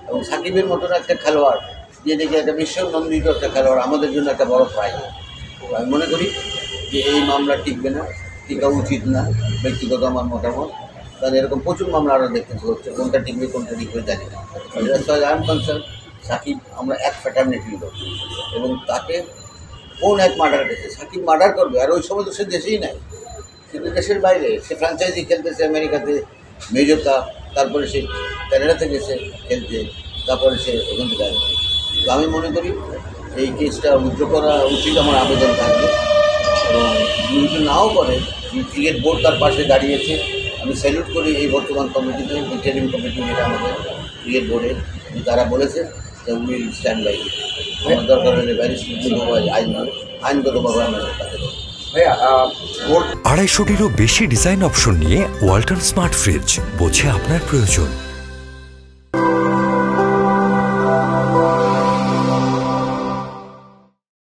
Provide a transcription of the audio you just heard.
এবং সাকিবের মতন একটা খেলোয়াড় যে দেখে একটা বিশ্বনন্দিত একটা খেলোয়াড় আমাদের জন্য একটা বড় প্রাইজ। আমি মনে করি যে এই মামলা টিকবে না, টিকা উচিত না, ব্যক্তিগত আমার মতামত। কারণ এরকম প্রচুর মামলা আরও দেখতে হচ্ছে, কোনটা টিকবে কোনটা টিকবে জানি না। আই এম কনসার্ন সাকিব আমরা এক ফ্যাটার্নিটির লোক, এবং তাকে কোন এক মার্ডার করেছে, সাকিব মার্ডার করবে আর ওই সময় তো সে দেশেই নাই, কিন্তু দেশের বাইরে সে ফ্র্যাঞ্চাইজি খেলতেছে আমেরিকাতে, মেজর কাপ, তারপরে সে ক্যানাডাতে গেছে খেলতে, তারপরে সে ওখান থেকে আসবে। তো আমি মনে করি এই কেসটা উইথড্র করা উচিত, আমার আবেদন থাকবে। এবং যদি নাও করে, ক্রিকেট বোর্ড তার পাশে দাঁড়িয়েছে, আমি স্যালুট করি এই বর্তমান কমিটিতে, ইন্টারিম কমিটি যেটা আমাদের ক্রিকেট বোর্ডের, তারা বলেছে যে উইল স্ট্যান্ড বাই। আমার দরকার হলে আইনগতভাবে আমরা তাকে 250টিরও বেশি ডিজাইন অপশন নিয়ে ওয়ালটন স্মার্ট ফ্রিজ, বোঝে আপনার প্রয়োজন।